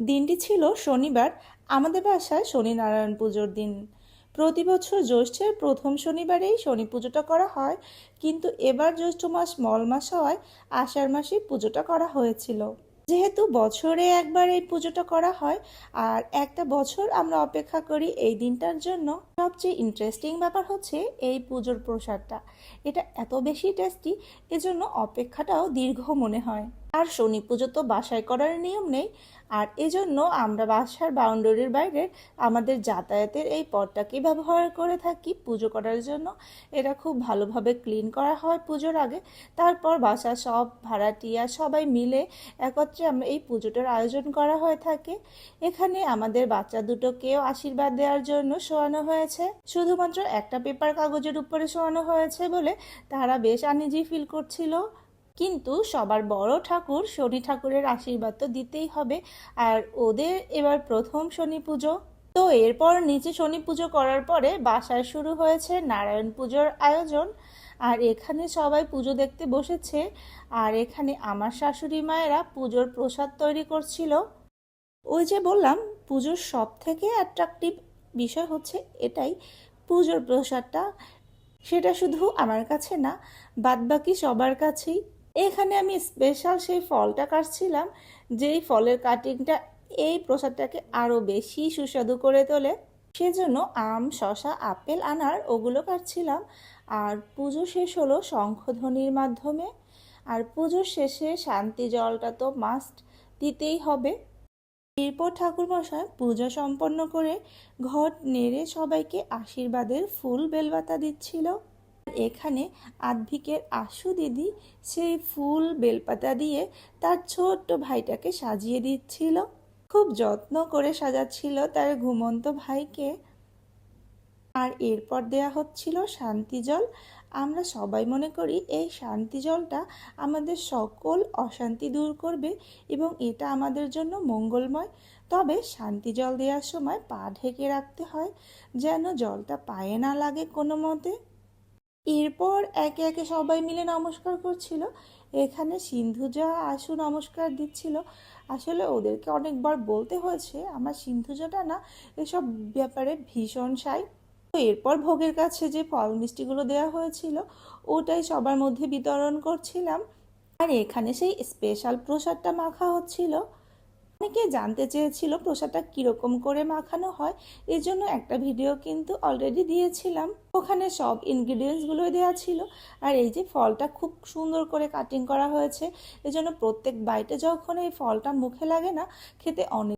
দিনটি ছিল শনিবার। আমাদের বাসায় শনি নারায়ণ পুজোর দিন। প্রতি বছর জ্যৈষ্ঠের প্রথম শনিবারেই শনি পুজোটা করা হয়, কিন্তু এবার জ্যৈষ্ঠ মাস মল মাস হওয়ায় আষাঢ় মাসেই পুজোটা করা হয়েছিল। যেহেতু বছরে একবার এই পুজোটা করা হয় আর একটা বছর আমরা অপেক্ষা করি এই দিনটার জন্য, সবচেয়ে ইন্টারেস্টিং ব্যাপার হচ্ছে এই পুজোর প্রসাদটা। এটা এত বেশি টেস্টি, এজন্য অপেক্ষাটাও দীর্ঘ মনে হয়। আর শনি পুজো তো বাসায় করার নিয়ম নেই, আর এজন্য আমরা বাসার বাউন্ডারির বাইরে আমাদের যাতায়াতের এই পথটাকে ব্যবহার করে থাকি পুজো করার জন্য। এটা খুব ভালোভাবে ক্লিন করা হয় পুজোর আগে, তারপর বাসার সব ভাড়াটিয়া সবাই মিলে একত্রে আমরা এই পুজোটার আয়োজন করা হয়ে থাকে। এখানে আমাদের বাচ্চা দুটোকেও আশীর্বাদ দেওয়ার জন্য শোয়ানো হয়েছে। শুধুমাত্র একটা পেপার কাগজের উপরে শোয়ানো হয়েছে বলে তারা বেশ আনইজি ফিল করছিল। কিন্তু সবার বড় ঠাকুর শনি ঠাকুরের আশীর্বাদ তো দিতেই হবে, আর ওদের এবার প্রথম শনি পুজো। তো এরপর নিচে শনি পুজো করার পরে বাসায় শুরু হয়েছে নারায়ণ পুজোর আয়োজন। আর এখানে সবাই পুজো দেখতে বসেছে, আর এখানে আমার শাশুড়ি মায়েরা পুজোর প্রসাদ তৈরি করছিল। ওই যে বললাম, পুজোর সব থেকে অ্যাট্রাকটিভ বিষয় হচ্ছে এটাই, পুজোর প্রসাদটা। সেটা শুধু আমার কাছে না, বাদবাকি সবার কাছেই। এখানে আমি স্পেশাল সেই ফলটা কাটছিলাম, যেই ফলের কাটিংটা এই প্রসাদটাকে আরও বেশি সুস্বাদু করে তোলে। সেজন্য আম, শসা, আপেল, আনার ওগুলো কাটছিলাম। আর পুজো শেষ হলো শঙ্খধ্বনির মাধ্যমে। আর পুজোর শেষে শান্তি জলটা তো মাস্ট দিতেই হবে। এরপর ঠাকুরমশাই পূজা সম্পন্ন করে ঘট নেড়ে সবাইকে আশীর্বাদের ফুল বেলপাতা দিচ্ছিল। এখানে আদ্ভিকের আশু দিদি সেই ফুল বেলপাতা দিয়ে তার ছোট্ট ভাইটাকে সাজিয়ে দিচ্ছিল। খুব যত্ন করে সাজাচ্ছিল তার ঘুমন্ত ভাইকে। আর এরপর দেয়া হচ্ছিল শান্তি জল। আমরা সবাই মনে করি এই শান্তি জলটা আমাদের সকল অশান্তি দূর করবে এবং এটা আমাদের জন্য মঙ্গলময়। তবে শান্তি জল দেওয়ার সময় পা ঢেকে রাখতে হয়, যেন জলটা পায়ে না লাগে কোনো মতে। এরপর একে একে সবাই মিলে নমস্কার করছিল। এখানে সিন্ধুজা আশু নমস্কার দিচ্ছিল। আসলে ওদেরকে অনেকবার বলতে হয়েছে আমার সিন্ধুজাটা না এসব ব্যাপারে ভীষণ সাই। তো এরপর ভোগের কাছে যে ফল মিষ্টিগুলো দেওয়া হয়েছিল ওটাই সবার মধ্যে বিতরণ করছিলাম। আর এখানে সেই স্পেশাল প্রসাদটা মাখা হচ্ছিল। অনেকে জানতে চেয়েছিল প্রসাদটা কিরকম করে মাখানো হয়, এর জন্য একটা ভিডিও কিন্তু অলরেডি দিয়েছিলাম। ওখানে সব ইনগ্রিডিয়েন্টসগুলোই দেওয়া ছিল। আর এই যে ফলটা খুব সুন্দর করে কাটিং করা হয়েছে, এজন্য প্রত্যেক বাইটে যখন এই ফলটা মুখে লাগে না, খেতে অনেক